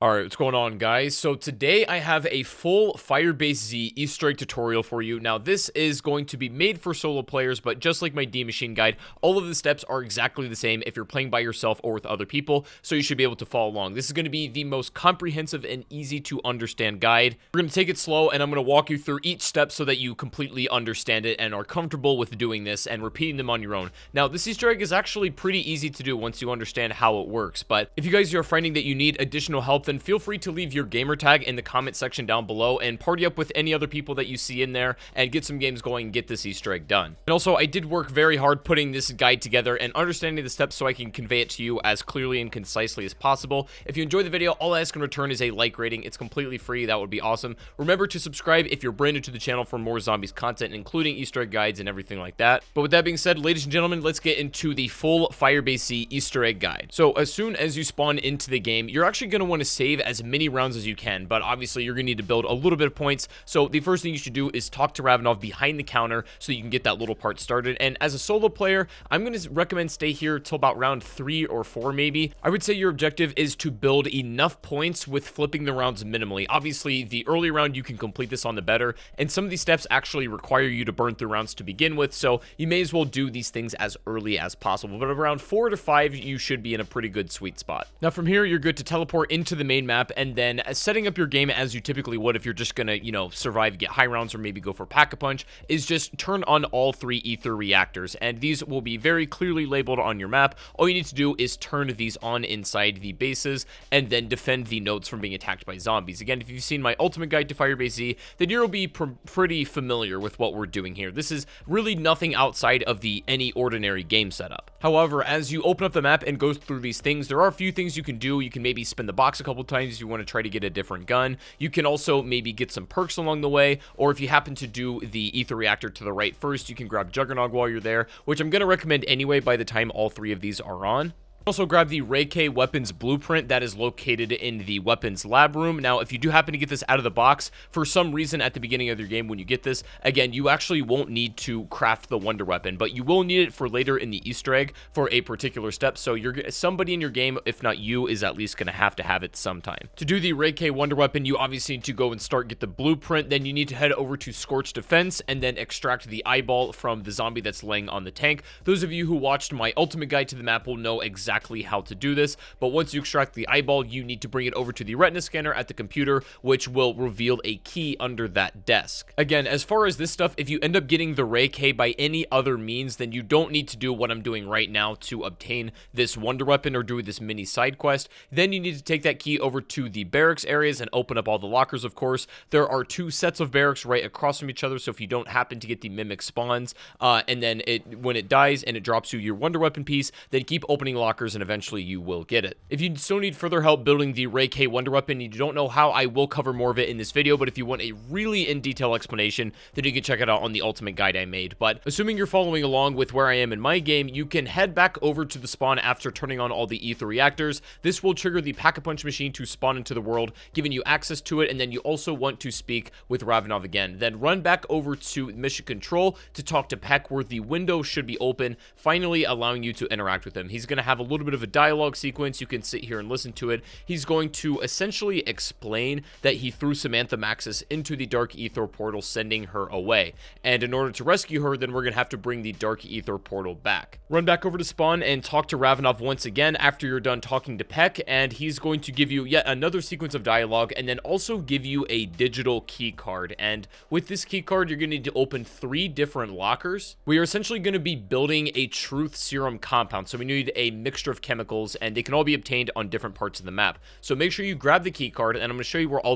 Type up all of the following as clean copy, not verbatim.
Alright, what's going on, guys? So today I have a full FIREBASE Z Easter egg tutorial for you. Now this is going to be made for solo players, but just like my D Machine guide, all of the steps are exactly the same if you're playing by yourself or with other people, so you should be able to follow along. This is going to be the most comprehensive and easy to understand guide. We're going to take it slow, and I'm going to walk you through each step so that you completely understand it and are comfortable with doing this and repeating them on your own. Now this Easter egg is actually pretty easy to do once you understand how it works, but if you guys are finding that you need additional help, then feel free to leave your gamer tag in the comment section down below and party up with any other people that you see in there and get some games going and get this Easter egg done. And also, I did work very hard putting this guide together and understanding the steps so I can convey it to you as clearly and concisely as possible. If you enjoy the video, all I ask in return is a like rating. It's completely free. That would be awesome. Remember to subscribe if you're brand new to the channel for more zombies content, including Easter egg guides and everything like that. But with that being said, ladies and gentlemen, let's get into the full FIREBASE Z Easter egg guide. So as soon as you spawn into the game, you're actually going to want to save as many rounds as you can, but obviously you're going to need to build a little bit of points. So the first thing you should do is talk to Ravenov behind the counter so you can get that little part started. And as a solo player, I'm going to recommend stay here till about round 3 or 4 maybe. I would say your objective is to build enough points with flipping the rounds minimally. Obviously, the early round you can complete this on, the better, and some of these steps actually require you to burn through rounds to begin with, so you may as well do these things as early as possible. But around 4 to 5, you should be in a pretty good sweet spot. Now from here, you're good to teleport into the main map, and then setting up your game as you typically would if you're just gonna, survive, get high rounds, or maybe go for pack-a-punch, is just turn on all 3 ether reactors, and these will be very clearly labeled on your map. All you need to do is turn these on inside the bases, and then defend the nodes from being attacked by zombies. Again, if you've seen my ultimate guide to FIREBASE Z, then you'll be pretty familiar with what we're doing here. This is really nothing outside of any ordinary game setup. However, as you open up the map and go through these things, there are a few things you can do. You can maybe spin the box a couple times if you want to try to get a different gun. You can also maybe get some perks along the way, or if you happen to do the ether reactor to the right first, you can grab Juggernog while you're there, which I'm going to recommend anyway by the time all 3 of these are on. Also grab the Rayquay weapons blueprint that is located in the weapons lab room. Now, if you do happen to get this out of the box, for some reason at the beginning of your game when you get this, again, you actually won't need to craft the wonder weapon, but you will need it for later in the Easter egg for a particular step. So somebody in your game, if not you, is at least going to have it sometime. To do the Rayquay wonder weapon, you obviously need to go and get the blueprint. Then you need to head over to Scorched Defense and then extract the eyeball from the zombie that's laying on the tank. Those of you who watched my ultimate guide to the map will know exactly how to do this, but once you extract the eyeball, you need to bring it over to the retina scanner at the computer, which will reveal a key under that desk. Again, as far as this stuff, if you end up getting the Rayquay by any other means, then you don't need to do what I'm doing right now to obtain this wonder weapon or do this mini side quest. Then you need to take that key over to the barracks areas and open up all the lockers. Of course, there are 2 sets of barracks right across from each other, so if you don't happen to get the mimic spawns, and then when it dies and it drops you your wonder weapon piece, then keep opening lockers and eventually you will get it. If you still need further help building the Rayquay wonder weapon, you don't know how, I will cover more of it in this video, but if you want a really in-detail explanation, then you can check it out on the ultimate guide I made. But assuming you're following along with where I am in my game, you can head back over to the spawn after turning on all the ether reactors. This will trigger the pack-a-punch machine to spawn into the world, giving you access to it, and then you also want to speak with Ravenov again. Then run back over to mission control to talk to Peck, where the window should be open, finally allowing you to interact with him. He's going to have a little bit of a dialogue sequence. You can sit here and listen to it. He's going to essentially explain that he threw Samantha Maxis into the Dark Ether portal, sending her away. And in order to rescue her, then we're going to have to bring the Dark Ether portal back. Run back over to spawn and talk to Ravenov once again after you're done talking to Peck, and he's going to give you yet another sequence of dialogue and then also give you a digital key card. And with this key card, you're going to need to open 3 different lockers. We are essentially going to be building a truth serum compound, so we need a mixture of chemicals, and they can all be obtained on different parts of the map. So make sure you grab the key card, and I'm going to show you where all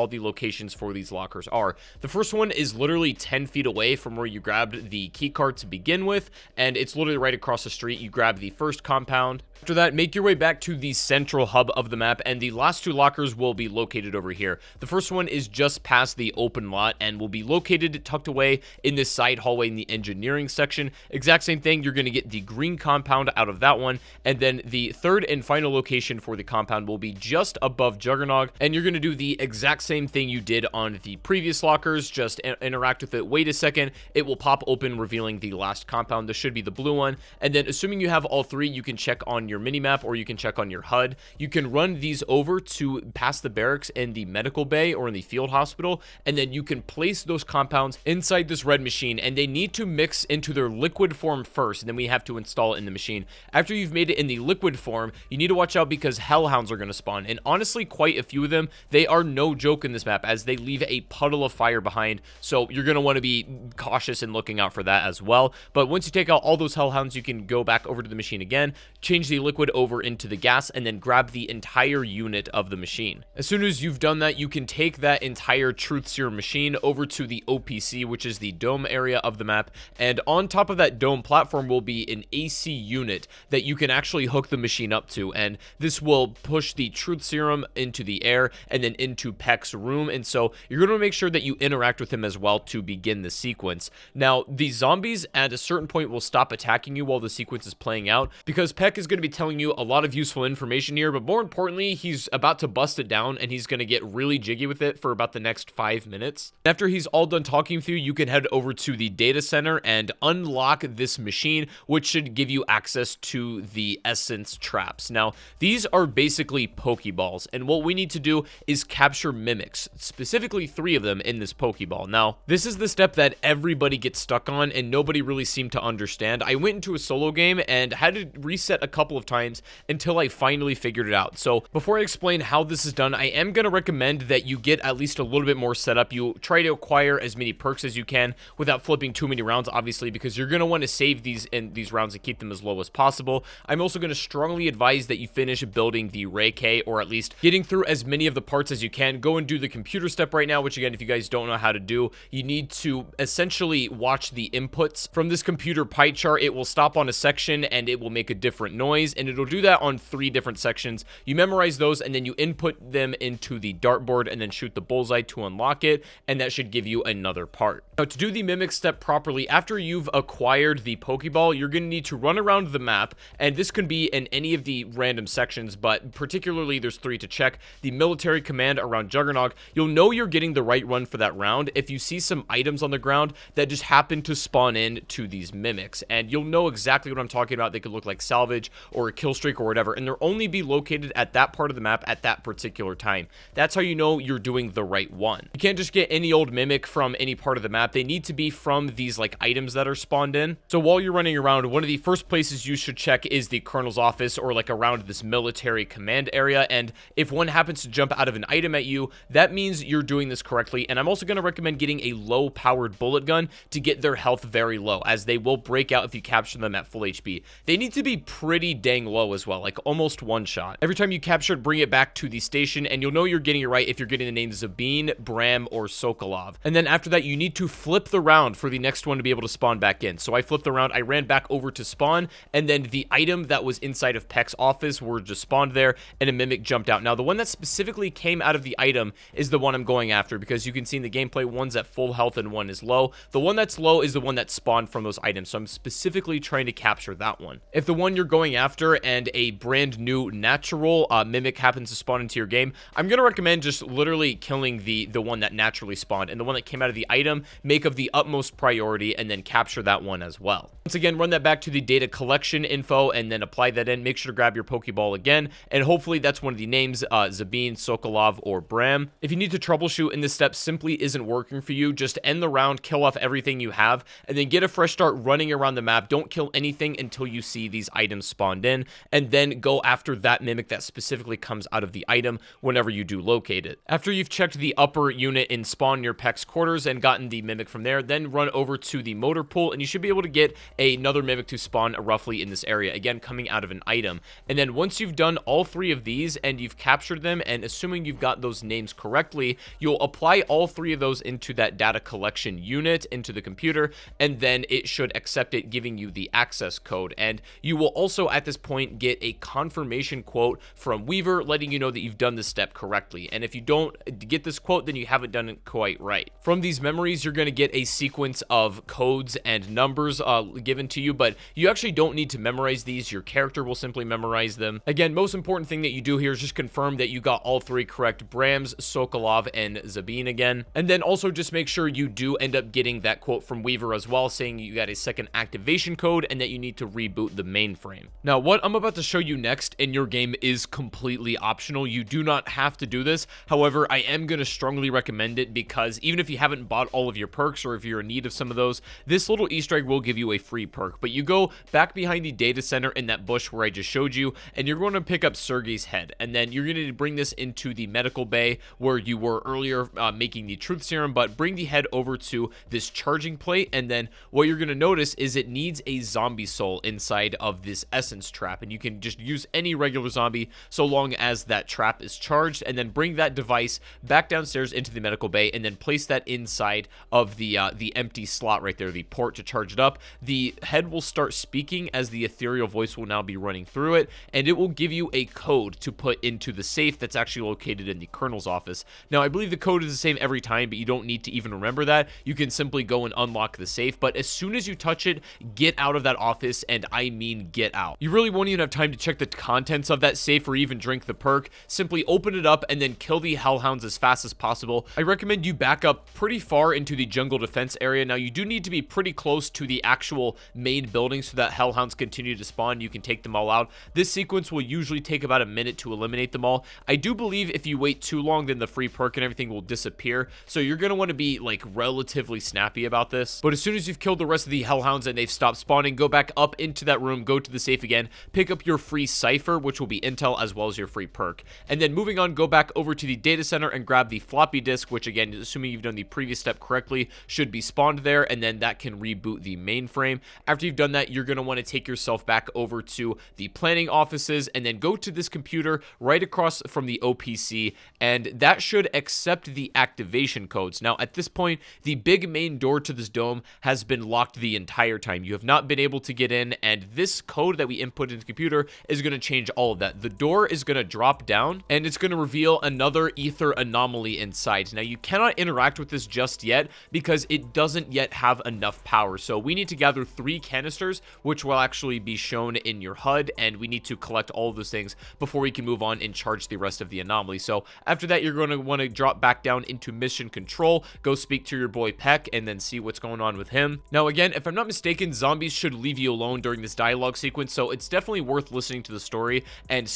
the locations for these lockers are. The first one is literally 10 feet away from where you grabbed the key card to begin with, and it's literally right across the street. You grab the first compound. After that, make your way back to the central hub of the map, and the last 2 lockers will be located over here. The first one is just past the open lot and will be located tucked away in this side hallway in the engineering section. Exact same thing, you're going to get the green compound out of that one, And then the third and final location for the compound will be just above Juggernog, and you're going to do the exact same thing you did on the previous lockers. Just interact with it, wait a second, it will pop open, revealing the last compound. This should be the blue one, and then assuming you have all three, you can check on your minimap or you can check on your HUD. You can run these over to past the barracks in the medical bay or in the field hospital, and then you can place those compounds inside this red machine, and they need to mix into their liquid form first, and then we have to install it in the machine. After you've made it in the liquid form, you need to watch out because hellhounds are going to spawn, and honestly quite a few of them. They are no joke in this map as they leave a puddle of fire behind, so you're going to want to be cautious and looking out for that as well. But once you take out all those hellhounds, you can go back over to the machine again, change the liquid over into the gas, and then grab the entire unit of the machine. As soon as you've done that, you can take that entire truth serum machine over to the OPC, which is the dome area of the map, and on top of that dome platform will be an AC unit that you can actually hook the machine up to, and this will push the truth serum into the air and then into Peck's room. And so you're going to make sure that you interact with him as well to begin the sequence. Now, the zombies at a certain point will stop attacking you while the sequence is playing out, because Peck is going to be telling you a lot of useful information here, but more importantly, he's about to bust it down, and he's going to get really jiggy with it for about the next 5 minutes. After he's all done talking with you, you can head over to the data center and unlock this machine, which should give you access to the essence traps. Now, these are basically Pokeballs, and what we need to do is capture mimics, specifically 3 of them in this Pokeball. Now, this is the step that everybody gets stuck on, and nobody really seemed to understand. I went into a solo game and had to reset a couple of times until I finally figured it out. So before I explain how this is done, I am going to recommend that you get at least a little bit more setup. You try to acquire as many perks as you can without flipping too many rounds, obviously, because you're going to want to save these rounds and keep them as low as possible. I'm also going to strongly advise that you finish building the Rayquay, or at least getting through as many of the parts as you can. Go and do the computer step right now, which again, if you guys don't know how to do, you need to essentially watch the inputs from this computer pie chart. It will stop on a section and it will make a different noise, and it'll do that on 3 different sections. You memorize those and then you input them into the dartboard and then shoot the bullseye to unlock it, and that should give you another part. Now, to do the mimic step properly, after you've acquired the Pokeball, you're going to need to run around the map, and this can be in any of the random sections, but particularly there's 3 to check. The military command around Juggernog, you'll know you're getting the right run for that round if you see some items on the ground that just happen to spawn in to these mimics, and you'll know exactly what I'm talking about. They could look like salvage or a kill streak or whatever, and they'll only be located at that part of the map at that particular time. That's how you know you're doing the right one. You can't just get any old mimic from any part of the map. They need to be from these like items that are spawned in. So while you're running around, one of the first places you should check is the colonel's office, or like around this military command area, and if one happens to jump out of an item at you, that means you're doing this correctly. And I'm also going to recommend getting a low powered bullet gun to get their health very low, as they will break out if you capture them at full HP. They need to be pretty dang low as well, like almost one shot. Every time you capture it, bring it back to the station, and you'll know you're getting it right if you're getting the names Zabine, Bram, or Sokolov. And then after that, you need to flip the round for the next one to be able to spawn back in. So I flipped the round, I ran back over to spawn, and then the item that was inside of Peck's office were just spawned there, and a mimic jumped out. Now, the one that specifically came out of the item is the one I'm going after, because you can see in the gameplay, one's at full health and one is low. The one that's low is the one that spawned from those items, so I'm specifically trying to capture that one. If the one you're going after and a brand new natural mimic happens to spawn into your game, I'm going to recommend just literally killing the one that naturally spawned, and the one that came out of the item, make of the utmost priority, and then capture that one as well. Once again, run that back to the data collection info and then apply that in. Make sure to grab your Pokeball again, and hopefully that's one of the names, Zabine, Sokolov, or Bram. If you need to troubleshoot and this step simply isn't working for you, just end the round, kill off everything you have, and then get a fresh start running around the map. Don't kill anything until you see these items spawned in, and then go after that mimic that specifically comes out of the item whenever you do locate it. After you've checked the upper unit in spawn near Peck's quarters and gotten the mimic from there, then run over to the motor pool, and you should be able to get another mimic to spawn roughly in this area, again coming out of an item. And then once you've done all 3 of these and you've captured them, and assuming you've got those names correctly, you'll apply all 3 of those into that data collection unit into the computer, and then it should accept it, giving you the access code. And you will also at this point get a confirmation quote from Weaver letting you know that you've done this step correctly. And if you don't get this quote, then you haven't done it quite right. From these memories, you're going going to get a sequence of codes and numbers given to you, but you actually don't need to memorize these. Your character will simply memorize them. Again, most important thing that you do here is just confirm that you got all 3 correct: Brams, Sokolov, and Zabine again. And then also just make sure you do end up getting that quote from Weaver as well, saying you got a second activation code and that you need to reboot the mainframe. Now, what I'm about to show you next in your game is completely optional. You do not have to do this. However, I am going to strongly recommend it because even if you haven't bought all of your perks, or if you're in need of some of those, this little Easter egg will give you a free perk. But you go back behind the data center in that bush where I just showed you, and you're going to pick up Sergey's head, and then you're going to bring this into the medical bay where you were earlier making the truth serum, but bring the head over to this charging plate, and then what you're going to notice is it needs a zombie soul inside of this essence trap, and you can just use any regular zombie so long as that trap is charged, and then bring that device back downstairs into the medical bay, and then place that inside of the empty slot right there, the port to charge it up. The head will start speaking as the ethereal voice will now be running through it, and it will give you a code to put into the safe that's actually located in the colonel's office. Now, I believe the code is the same every time, but you don't need to even remember that. You can simply go and unlock the safe, but as soon as you touch it, get out of that office, and I mean get out. You really won't even have time to check the contents of that safe or even drink the perk. Simply open it up and then kill the hellhounds as fast as possible. I recommend you back up pretty far into the jungle defense area. Now, you do need to be pretty close to the actual main building so that hellhounds continue to spawn. You can take them all out. This sequence will usually take about a minute to eliminate them all. I do believe if you wait too long, then the free perk and everything will disappear, so you're going to want to be like relatively snappy about this. But as soon as you've killed the rest of the hellhounds and they've stopped spawning, go back up into that room, go to the safe again, pick up your free cipher, which will be intel, as well as your free perk. And then moving on, go back over to the data center and grab the floppy disk, which again, assuming you've done the previous step correctly, should be spawned there, and then that can reboot the mainframe. After you've done that, you're going to want to take yourself back over to the planning offices, and then go to this computer right across from the OPC, and that should accept the activation codes. Now, at this point, the big main door to this dome has been locked the entire time. You have not been able to get in, and this code that we input into the computer is going to change all of that. The door is going to drop down, and it's going to reveal another ether anomaly inside. Now, you cannot interact with this just yet because it doesn't yet have enough power. So we need to gather 3 canisters, which will actually be shown in your HUD, and we need to collect all of those things before we can move on and charge the rest of the anomaly. So after that, you're going to want to drop back down into mission control, go speak to your boy Peck, and then see what's going on with him. Now, again, if I'm not mistaken, zombies should leave you alone during this dialogue sequence, so it's definitely worth listening to the story and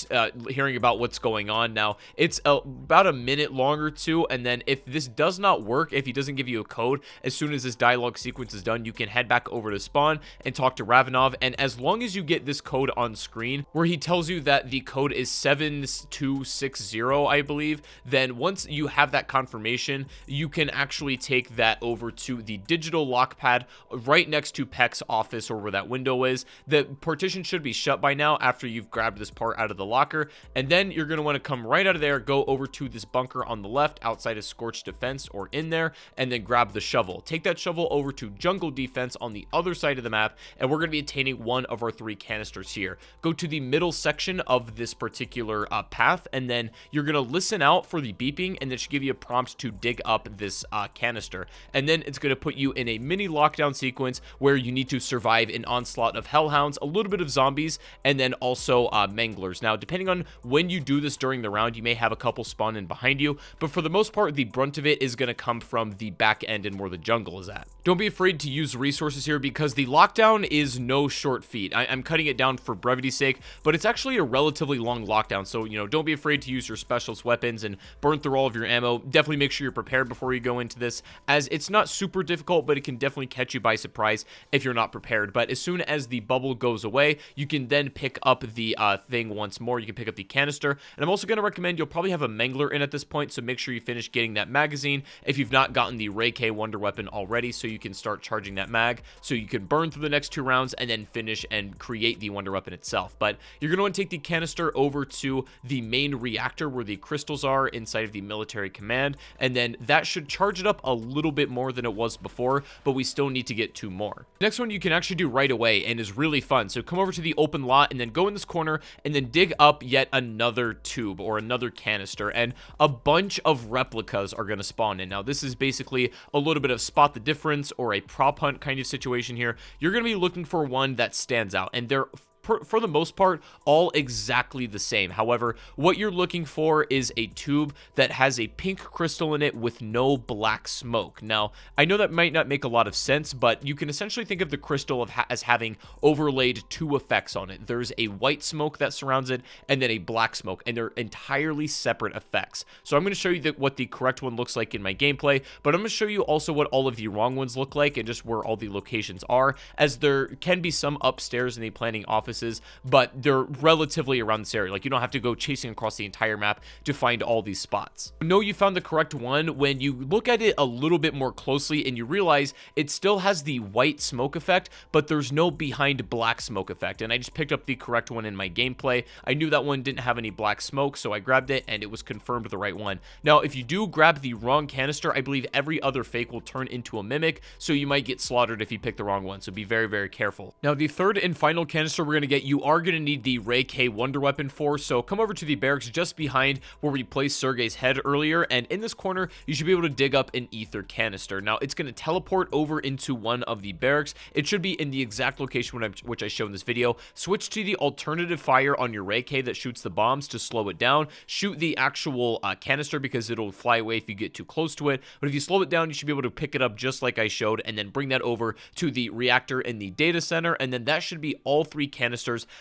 hearing about what's going on. Now, it's about a minute long or two, and then if this does not work, if he doesn't give you a code, as soon as this dialogue sequence is done, you can head back over to spawn and talk to Ravenov, and as long as you get this code on screen where he tells you that the code is 7260, I believe, then once you have that confirmation, you can actually take that over to the digital lock pad right next to Peck's office, or where that window is. The partition should be shut by now after you've grabbed this part out of the locker, and then you're going to want to come right out of there, go over to this bunker on the left outside of Scorched Defense, or in there, and then grab the shovel. Take that shovel over to Jungle Defense on the other side of the map, and we're going to be attaining one of our 3 canisters here. Go to the middle section of this particular path, and then you're going to listen out for the beeping, and it should give you a prompt to dig up this canister, and then it's going to put you in a mini lockdown sequence where you need to survive an onslaught of hellhounds, a little bit of zombies, and then also manglers. Now, depending on when you do this during the round, you may have a couple spawn in behind you, but for the most part, the brunt of it is going to come from the back end and where the jungle is at. Don't be afraid to use resources here because the lockdown is no short feat. I'm cutting it down for brevity's sake, but it's actually a relatively long lockdown, so, you know, don't be afraid to use your specialist weapons and burn through all of your ammo. Definitely make sure you're prepared before you go into this, as it's not super difficult, but it can definitely catch you by surprise if you're not prepared. But as soon as the bubble goes away, you can then pick up the thing once more. You can pick up the canister, and I'm also going to recommend, you'll probably have a mangler in at this point, so make sure you finish getting that magazine if you've not gotten the Rayquay wonder weapon already, so you can start charging that mag, so you can burn through the next 2 rounds and then finish and create the wonder weapon itself. But you're going to want to take the canister over to the main reactor where the crystals are inside of the military command, and then that should charge it up a little bit more than it was before, but we still need to get 2 more. The next one you can actually do right away and is really fun. So come over to the open lot and then go in this corner and then dig up yet another tube or another canister, and a bunch of replicas are going to spawn in. Now, this is basically a little bit of spot the difference or a prop hunt kind of situation here, you're going to be looking for one that stands out, and they're for the most part, all exactly the same. However, what you're looking for is a tube that has a pink crystal in it with no black smoke. Now, I know that might not make a lot of sense, but you can essentially think of the crystal as having overlaid two effects on it. There's a white smoke that surrounds it, and then a black smoke, and they're entirely separate effects. So I'm going to show you what the correct one looks like in my gameplay, but I'm going to show you also what all of the wrong ones look like and just where all the locations are, as there can be some upstairs in the planning office, but they're relatively around this area. Like, you don't have to go chasing across the entire map to find all these spots. You know you found the correct one when you look at it a little bit more closely and you realize it still has the white smoke effect, but there's no behind black smoke effect. And I just picked up the correct one in my gameplay. I knew that one didn't have any black smoke, so I grabbed it and it was confirmed the right one. Now, if you do grab the wrong canister, I believe every other fake will turn into a mimic, so you might get slaughtered if you pick the wrong one. So be very, very careful. Now, the third and final canister we're going to get, you are going to need the Rayquay Wonder Weapon for, so come over to the barracks just behind where we placed Sergei's head earlier, and in this corner, you should be able to dig up an ether canister. Now, it's going to teleport over into one of the barracks. It should be in the exact location which I showed in this video. Switch to the alternative fire on your Rayquay that shoots the bombs to slow it down. Shoot the actual canister because it'll fly away if you get too close to it, but if you slow it down, you should be able to pick it up just like I showed, and then bring that over to the reactor in the data center, and then that should be all three canisters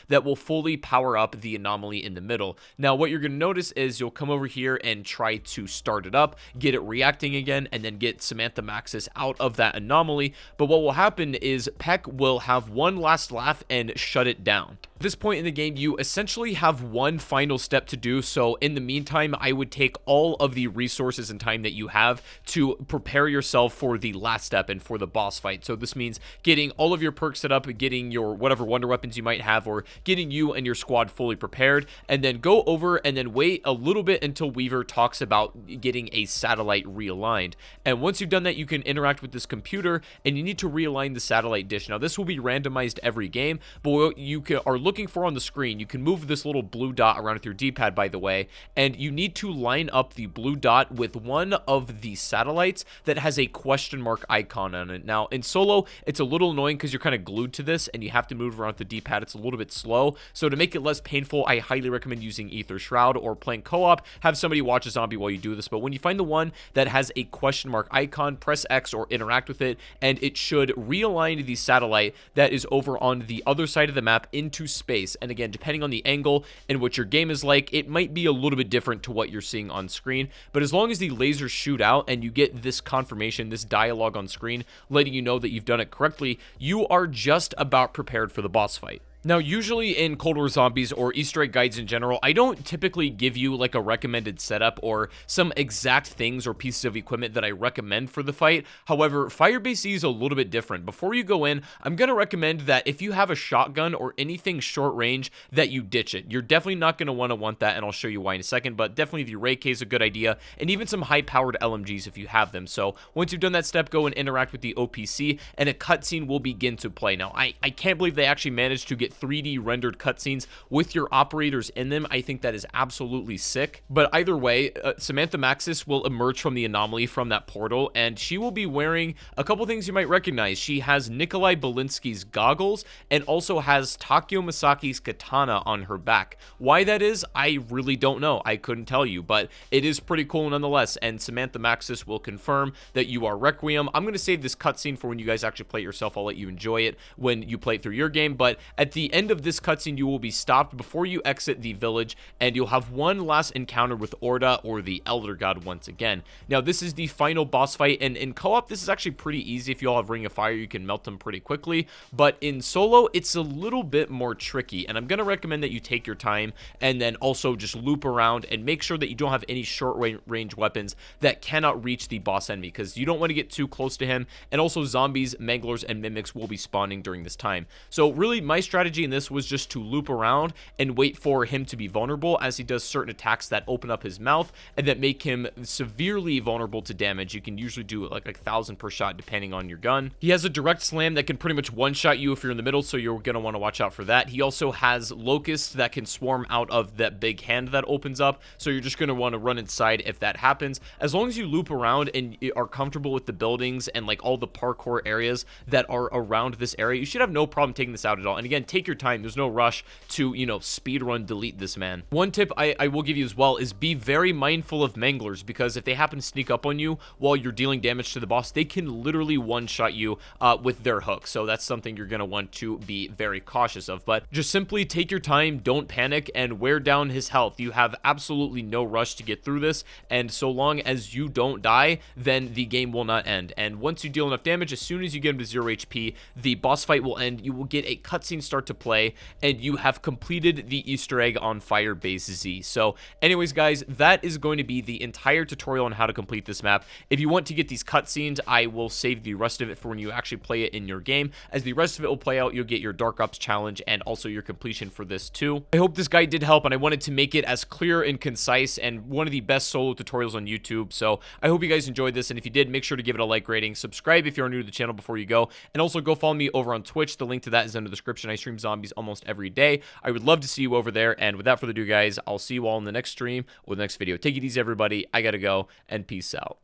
that will fully power up the anomaly in the middle. Now, what you're going to notice is you'll come over here and try to start it up, get it reacting again, and then get Samantha Maxis out of that anomaly. But what will happen is Peck will have one last laugh and shut it down. At this point in the game, you essentially have one final step to do, so in the meantime, I would take all of the resources and time that you have to prepare yourself for the last step and for the boss fight. So this means getting all of your perks set up, getting your whatever wonder weapons you might have, or getting you and your squad fully prepared, and then go over and then wait a little bit until Weaver talks about getting a satellite realigned. And once you've done that, you can interact with this computer, and you need to realign the satellite dish. Now, this will be randomized every game, but what you are looking for on the screen, you can move this little blue dot around with your D-pad, by the way, and you need to line up the blue dot with one of the satellites that has a question mark icon on it. Now, in solo, it's a little annoying because you're kind of glued to this, and you have to move around with the D-pad. It's a little bit slow, so to make it less painful, I highly recommend using Ether Shroud or playing co-op. Have somebody watch a zombie while you do this, but when you find the one that has a question mark icon, press X or interact with it, and it should realign the satellite that is over on the other side of the map into space. And again, depending on the angle and what your game is like, it might be a little bit different to what you're seeing on screen, but as long as the lasers shoot out and you get this confirmation, this dialogue on screen letting you know that you've done it correctly, you are just about prepared for the boss fight. Now, usually in Cold War Zombies or Easter egg guides in general, I don't typically give you like a recommended setup or some exact things or pieces of equipment that I recommend for the fight. However, FIREBASE Z is a little bit different. Before you go in, I'm going to recommend that if you have a shotgun or anything short range, that you ditch it. You're definitely not going to want that, and I'll show you why in a second, but definitely the Rayquay is a good idea, and even some high-powered LMGs if you have them. So once you've done that step, go and interact with the OPC, and a cutscene will begin to play. Now, I can't believe they actually managed to get 3D rendered cutscenes with your operators in them. I think that is absolutely sick. But either way, Samantha Maxis will emerge from the anomaly from that portal, and she will be wearing a couple things you might recognize. She has Nikolai Belinsky's goggles and also has Takeo Masaki's katana on her back. Why that is, I really don't know. I couldn't tell you, but it is pretty cool nonetheless, and Samantha Maxis will confirm that you are Requiem. I'm going to save this cutscene for when you guys actually play it yourself. I'll let you enjoy it when you play it through your game, but at the end of this cutscene, you will be stopped before you exit the village, and you'll have one last encounter with Orda, or the Elder God, once again. Now, this is the final boss fight, and in co-op, this is actually pretty easy. If you all have Ring of Fire, you can melt them pretty quickly, but in solo, it's a little bit more tricky, and I'm going to recommend that you take your time, and then also just loop around, and make sure that you don't have any short-range weapons that cannot reach the boss enemy, because you don't want to get too close to him, and also zombies, manglers, and mimics will be spawning during this time. So really, my strategy strategy in this was just to loop around and wait for him to be vulnerable as he does certain attacks that open up his mouth and that make him severely vulnerable to damage. You can usually do like 1,000 per shot depending on your gun. He has a direct slam that can pretty much one-shot you if you're in the middle, so you're going to want to watch out for that. He also has locusts that can swarm out of that big hand that opens up, so you're just going to want to run inside if that happens. As long as you loop around and are comfortable with the buildings and like all the parkour areas that are around this area, you should have no problem taking this out at all. And again, take your time. There's no rush to, you know, speed run delete this man. One tip I will give you as well is be very mindful of manglers, because if they happen to sneak up on you while you're dealing damage to the boss, they can literally one-shot you with their hook. So that's something you're going to want to be very cautious of. But just simply take your time, don't panic, and wear down his health. You have absolutely no rush to get through this, and so long as you don't die, then the game will not end. And once you deal enough damage, as soon as you get him to 0 HP, the boss fight will end. You will get a cutscene start to play, and you have completed the Easter egg on FIREBASE Z. So anyways, guys, that is going to be the entire tutorial on how to complete this map. If you want to get these cutscenes, I will save the rest of it for when you actually play it in your game. As the rest of it will play out, you'll get your Dark Ops challenge and also your completion for this too. I hope this guide did help, and I wanted to make it as clear and concise and one of the best solo tutorials on YouTube. So I hope you guys enjoyed this, and if you did, make sure to give it a like rating, subscribe if you're new to the channel before you go, and also go follow me over on Twitch. The link to that is in the description. I stream zombies almost every day. I would love to see you over there, and without further ado, guys, I'll see you all in the next stream or the next video. Take it easy, everybody. I gotta go, and peace out.